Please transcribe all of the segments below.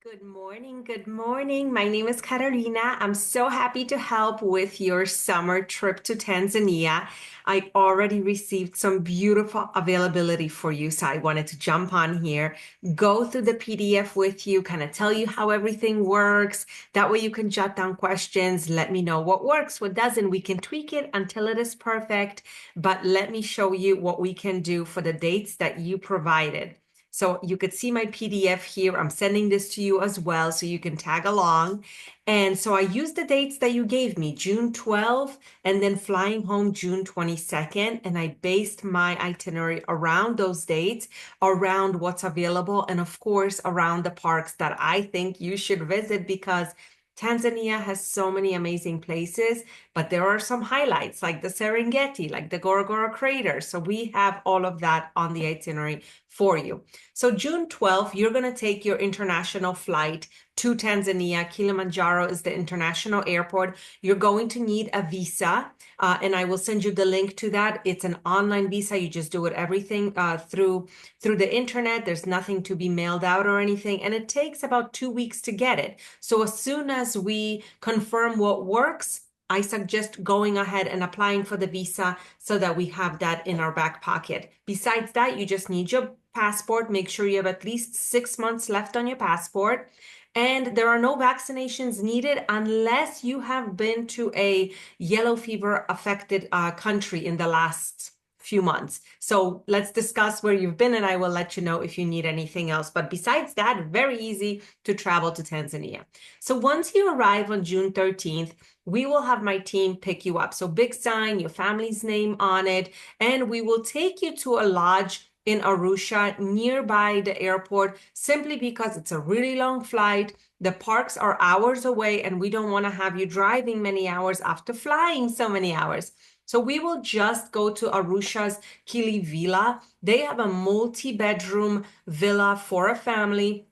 Good morning. Good morning. My name is Carolina. I'm so happy to help with your summer trip to Tanzania. I already received some beautiful availability for you, so I wanted to jump on here, go through the PDF with you, kind of tell you how everything works. That way you can jot down questions, let me know what works, what doesn't. We can tweak it until it is perfect, but let me show you what we can do for the dates that you provided. So you could see my PDF here. I'm sending this to you as well so you can tag along. And so I used the dates that you gave me, June 12th and then flying home June 22nd. And I based my itinerary around those dates, around what's available, and of course, around the parks that I think you should visit because Tanzania has so many amazing places, but there are some highlights like the Serengeti, like the Ngorongoro crater. So we have all of that on the itinerary for you. So June 12th, you're going to take your international flight to Tanzania. Kilimanjaro is the international airport. You're going to need a visa, and I will send you the link to that. It's an online visa. You just do it everything through the internet. There's nothing to be mailed out or anything, and it takes about 2 weeks to get it. So as soon as we confirm what works, I suggest going ahead and applying for the visa so that we have that in our back pocket. Besides that, you just need your passport. Make sure you have at least 6 months left on your passport. And there are no vaccinations needed unless you have been to a yellow fever affected country in the last few months. So let's discuss where you've been and I will let you know if you need anything else. But besides that, very easy to travel to Tanzania. So once you arrive on June 13th, we will have my team pick you up. So big sign, your family's name on it, and we will take you to a lodge in Arusha nearby the airport simply because it's a really long flight. The parks are hours away and we don't want to have you driving many hours after flying so many hours. So we will just go to Arusha's Kili Villa. They have a multi-bedroom villa for a family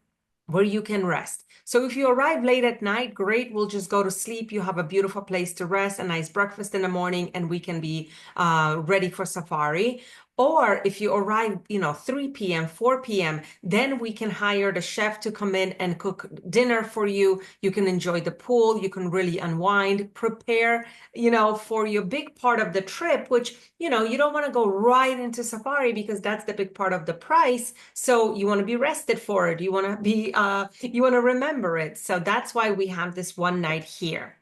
where you can rest. So if you arrive late at night, great, we'll just go to sleep. You have a beautiful place to rest, a nice breakfast in the morning, and we can be ready for safari. Or if you arrive, 3 p.m., 4 p.m., then we can hire the chef to come in and cook dinner for you. You can enjoy the pool. You can really unwind, prepare, for your big part of the trip, which, you don't want to go right into safari because that's the big part of the price. So you want to be rested for it. You want to you want to remember it. So that's why we have this one night here.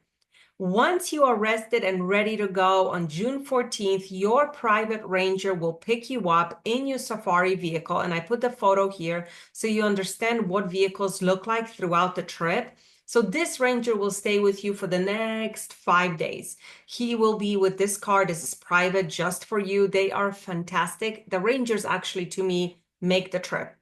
Once you are rested and ready to go on June 14th, your private ranger will pick you up in your safari vehicle. And I put the photo here so you understand what vehicles look like throughout the trip. So this ranger will stay with you for the next 5 days. He will be with this car. This is private just for you. They are fantastic. The rangers actually, to me, make the trip.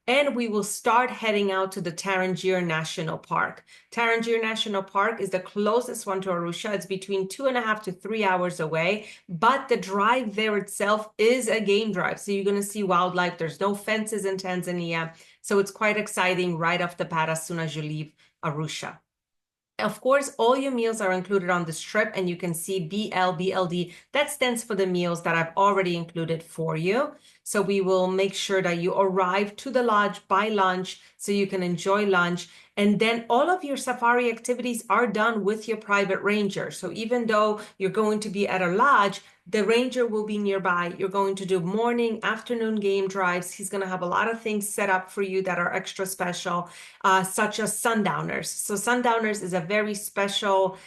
And we will start heading out to the Tarangire National Park. Tarangire National Park is the closest one to Arusha. It's between 2.5 to 3 hours away, but the drive there itself is a game drive. So you're going to see wildlife. There's no fences in Tanzania. So it's quite exciting right off the bat as soon as you leave Arusha. Of course, all your meals are included on this trip, and you can see BLBLD. That stands for the meals that I've already included for you. So we will make sure that you arrive to the lodge by lunch so you can enjoy lunch. And then all of your safari activities are done with your private ranger. So even though you're going to be at a lodge, the ranger will be nearby. You're going to do morning, afternoon game drives. He's going to have a lot of things set up for you that are extra special, such as sundowners. So sundowners is a very special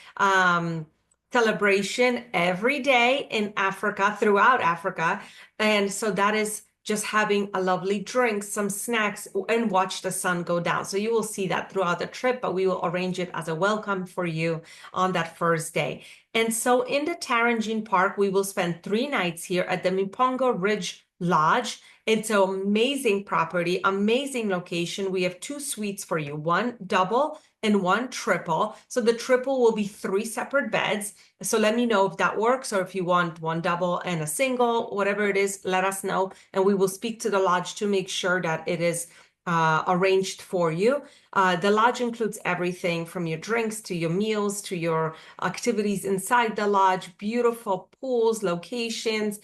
celebration every day in Africa, throughout Africa. And so that is just having a lovely drink, some snacks, and watch the sun go down. So you will see that throughout the trip, but we will arrange it as a welcome for you on that first day. And so in the Tarangire Park, we will spend 3 nights here at the Mipongo Ridge Lodge. It's an amazing property, amazing location. We have 2 suites for you, one double and one triple. So the triple will be 3 separate beds. So let me know if that works, or if you want one double and a single, whatever it is, let us know. And we will speak to the lodge to make sure that it is arranged for you. The lodge includes everything from your drinks to your meals to your activities inside the lodge, beautiful pools, locations.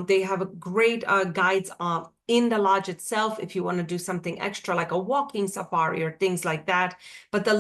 They have great guides in the lodge itself if you want to do something extra like a walking safari or things like that. But the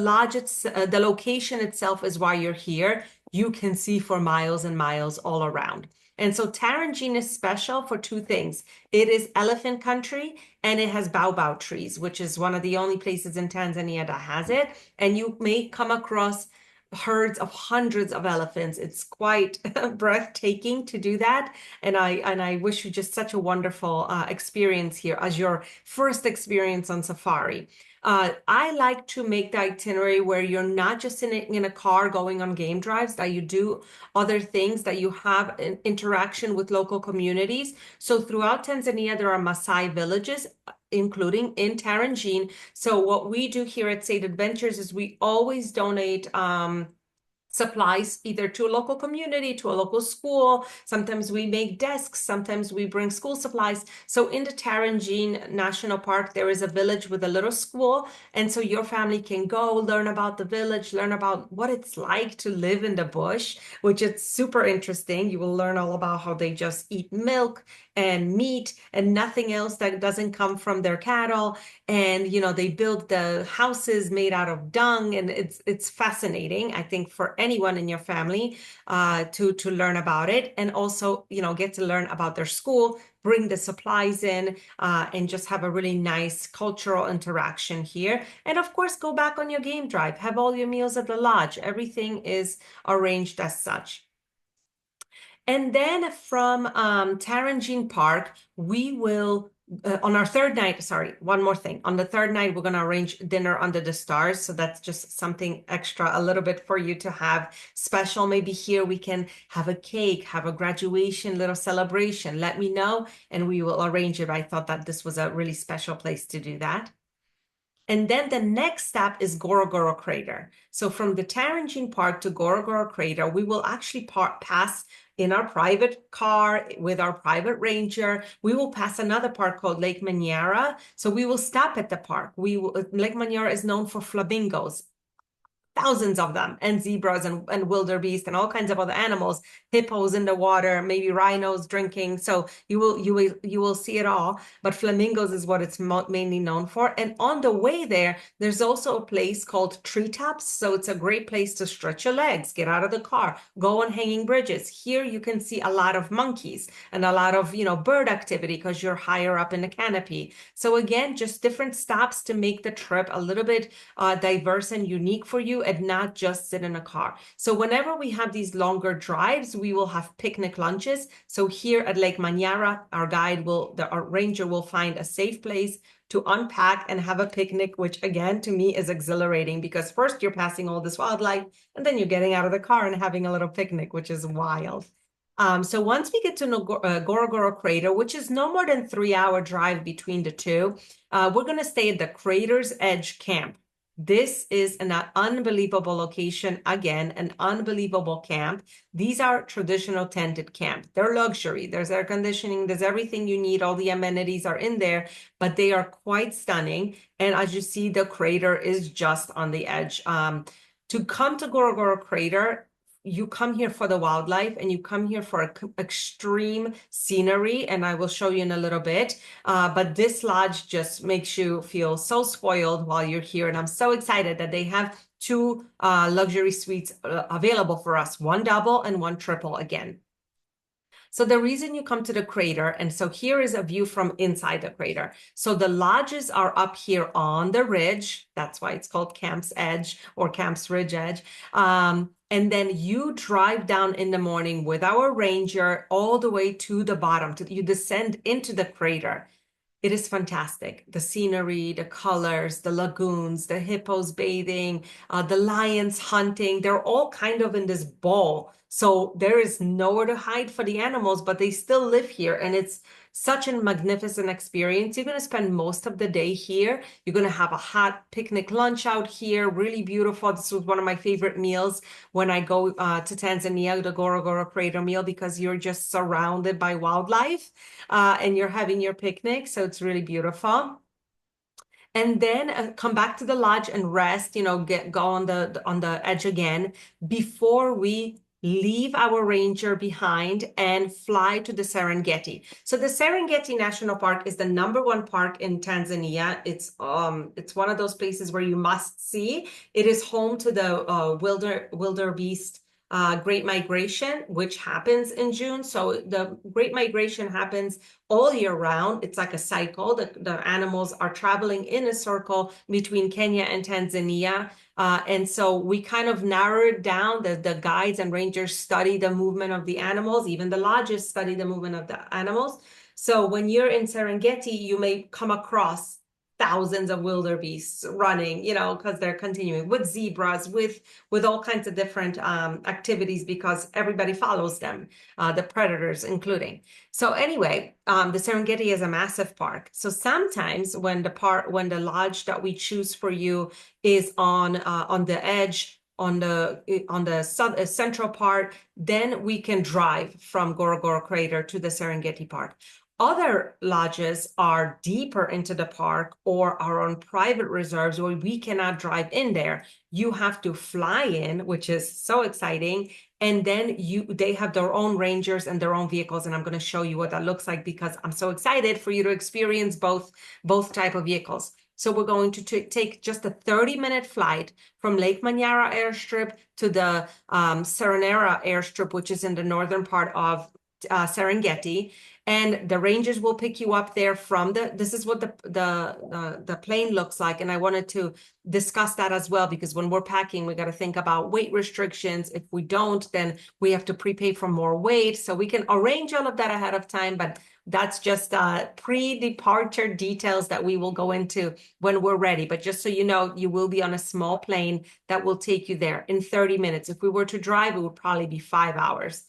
location itself is why you're here. You can see for miles and miles all around. And so Tarangine is special for two things. It is elephant country and it has baobab trees, which is one of the only places in Tanzania that has it. And you may come across herds of hundreds of elephants. It's quite breathtaking to do that. And I wish you just such a wonderful experience here as your first experience on safari. I like to make the itinerary where you're not just in a car going on game drives, that you do other things, that you have an interaction with local communities. So throughout Tanzania, there are Maasai villages, including in Tarangine. So what we do here at State Adventures is we always donate supplies either to a local community, to a local school. Sometimes we make desks, sometimes we bring school supplies. So in the Tarangine National Park, there is a village with a little school. And so your family can go learn about the village, learn about what it's like to live in the bush, which is super interesting. You will learn all about how they just eat milk and meat and nothing else that doesn't come from their cattle. And they build the houses made out of dung, and it's fascinating, I think, for anyone in your family to learn about it, and also get to learn about their school, bring the supplies in, and just have a really nice cultural interaction here. And of course, go back on your game drive, have all your meals at the lodge. Everything is arranged as such. And then from Tarangine Park, we will, on our third night, sorry, one more thing. On the third night, we're going to arrange dinner under the stars. So that's just something extra, a little bit for you to have special. Maybe here we can have a cake, have a graduation, little celebration. Let me know and we will arrange it. I thought that this was a really special place to do that. And then the next step is Ngorongoro Crater. So from the Tarangine Park to Ngorongoro Crater, we will actually pass in our private car with our private ranger. We will pass another park called Lake Manyara. So we will stop at the park. Lake Manyara is known for flamingos, thousands of them, and zebras and wildebeest and all kinds of other animals, hippos in the water, maybe rhinos drinking. So you will see it all. But flamingos is what it's mainly known for. And on the way there, there's also a place called Treetops. So it's a great place to stretch your legs, get out of the car, go on hanging bridges. Here you can see a lot of monkeys and a lot of bird activity because you're higher up in the canopy. So again, just different stops to make the trip a little bit diverse and unique for you, and not just sit in a car. So whenever we have these longer drives, we will have picnic lunches. So here at Lake Manyara, our ranger will find a safe place to unpack and have a picnic, which again, to me is exhilarating because first you're passing all this wildlife and then you're getting out of the car and having a little picnic, which is wild. So once we get to Ngorongoro Crater, which is no more than 3-hour drive between the two, we're going to stay at the Crater's Edge Camp. This is an unbelievable location. Again, an unbelievable camp. These are traditional tented camp. They're luxury. There's air conditioning. There's everything you need. All the amenities are in there, but they are quite stunning. And as you see, the crater is just on the edge. To come to Ngorongoro Crater, you come here for the wildlife and you come here for extreme scenery, and I will show you in a little bit. But this lodge just makes you feel so spoiled while you're here. And I'm so excited that they have two luxury suites available for us, one double and one triple again. So the reason you come to the crater, and so here is a view from inside the crater. So the lodges are up here on the ridge. That's why it's called Camp's Edge or Camp's Ridge Edge. And then you drive down in the morning with our ranger all the way to the bottom. You descend into the crater. It is fantastic. The scenery, the colors, the lagoons, the hippos bathing, the lions hunting, they're all kind of in this bowl. So there is nowhere to hide for the animals, but they still live here. And it's such a magnificent experience. You're going to spend most of the day here. You're going to have a hot picnic lunch out here, really beautiful. This was one of my favorite meals when I go to Tanzania, the Ngorongoro Crater meal, because you're just surrounded by wildlife and you're having your picnic. So it's really beautiful. and then come back to the lodge and rest, go on the edge again before we leave our ranger behind and fly to the Serengeti. So the Serengeti National Park is the #1 park in Tanzania. It's one of those places where you must see. It is home to the wildebeest Great Migration, which happens in June. So the Great Migration happens all year round. It's like a cycle. The animals are traveling in a circle between Kenya and Tanzania. And so we kind of narrowed down. The guides and rangers study the movement of the animals. Even the lodges study the movement of the animals. So when you're in Serengeti, you may come across thousands of wildebeests running, because they're continuing with zebras, with all kinds of different activities, because everybody follows them, the predators including. So anyway, the Serengeti is a massive park. So sometimes when the lodge that we choose for you is on the edge, on the central part, then we can drive from Ngorongoro Crater to the Serengeti Park. Other lodges are deeper into the park or are on private reserves where we cannot drive in there. You have to fly in, which is so exciting. And then they have their own rangers and their own vehicles. And I'm going to show you what that looks like because I'm so excited for you to experience both type of vehicles. So we're going to take just a 30-minute flight from Lake Manyara airstrip to the Serenera airstrip, which is in the northern part of Serengeti. And the rangers will pick you up there this is what the plane looks like. And I wanted to discuss that as well, because when we're packing, we got to think about weight restrictions. If we don't, then we have to prepay for more weight. So we can arrange all of that ahead of time, but that's just pre-departure details that we will go into when we're ready. But just so you know, you will be on a small plane that will take you there in 30 minutes. If we were to drive, it would probably be 5 hours.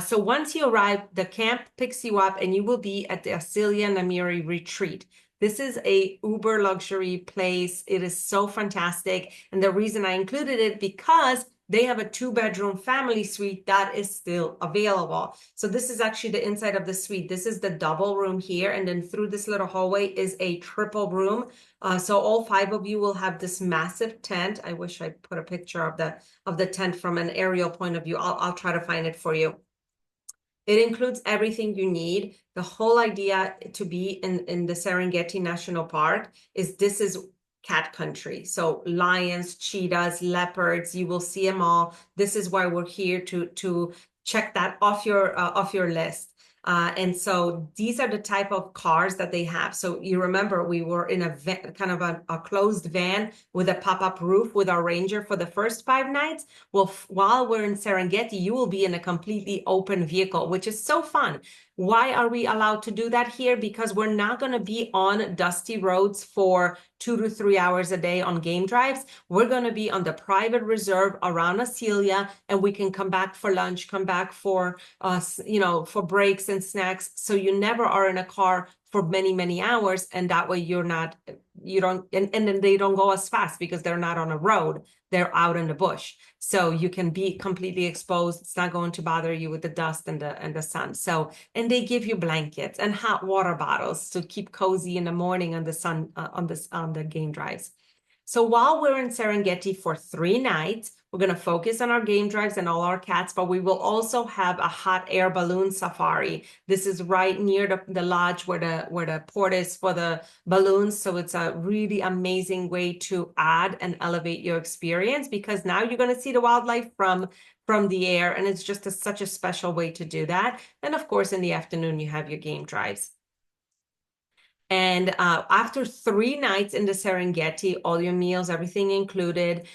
So once you arrive, the camp picks you up and you will be at the Asilia Namiri retreat. This is a uber luxury place. It is so fantastic. And the reason I included it because they have a 2-bedroom family suite that is still available. So this is actually the inside of the suite. This is the double room here. And then through this little hallway is a triple room. So all 5 of you will have this massive tent. I wish I put a picture of the tent from an aerial point of view. I'll try to find it for you. It includes everything you need. The whole idea to be in the Serengeti National Park is this is cat country. So lions, cheetahs, leopards, you will see them all. This is why we're here to check that off your list. And so these are the type of cars that they have. So you remember we were in a kind of a closed van with a pop-up roof with our ranger for the first 5 nights. Well, while we're in Serengeti, you will be in a completely open vehicle, which is so fun. Why are we allowed to do that here? Because we're not going to be on dusty roads for 2 to 3 hours a day on game drives. We're going to be on the private reserve around Asilia, and we can come back for lunch, come back for for breaks and snacks. So you never are in a car for many, many hours. And that way and then they don't go as fast because they're not on a road. They're out in the bush. So you can be completely exposed. It's not going to bother you with the dust and the sun. So, and they give you blankets and hot water bottles to keep cozy in the morning on the sun, on the game drives. So while we're in Serengeti for 3 nights, we're going to focus on our game drives and all our cats, but we will also have a hot air balloon safari. This is right near the lodge where the port is for the balloons. So it's a really amazing way to add and elevate your experience, because now you're going to see the wildlife from the air, and it's just such a special way to do that. And of course, in the afternoon, you have your game drives. And after 3 nights in the Serengeti, all your meals, everything included,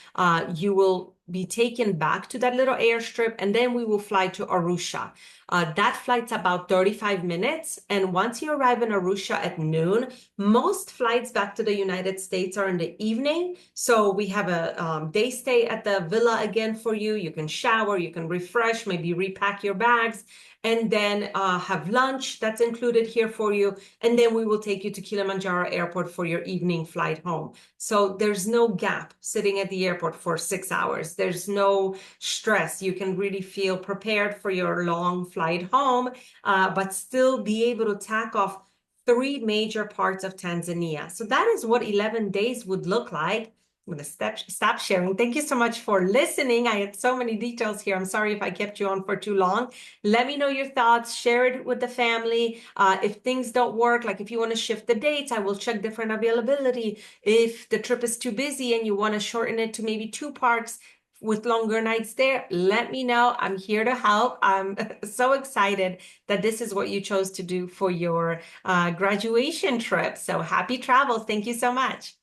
you will be taken back to that little airstrip, and then we will fly to Arusha. That flight's about 35 minutes. And once you arrive in Arusha at noon, most flights back to the United States are in the evening. So we have a day stay at the villa again for you. You can shower, you can refresh, maybe repack your bags, and then have lunch that's included here for you. And then we will take you to Kilimanjaro Airport for your evening flight home. So there's no gap sitting at the airport for 6 hours. There's no stress. You can really feel prepared for your long flight home, but still be able to tack off three major parts of Tanzania. So that is what 11 days would look like. I'm going to stop sharing. Thank you so much for listening. I had so many details here. I'm sorry if I kept you on for too long. Let me know your thoughts. Share it with the family. If things don't work, like if you want to shift the dates, I will check different availability. If the trip is too busy and you want to shorten it to maybe two parks with longer nights there, let me know. I'm here to help. I'm so excited that this is what you chose to do for your graduation trip. So happy travels. Thank you so much.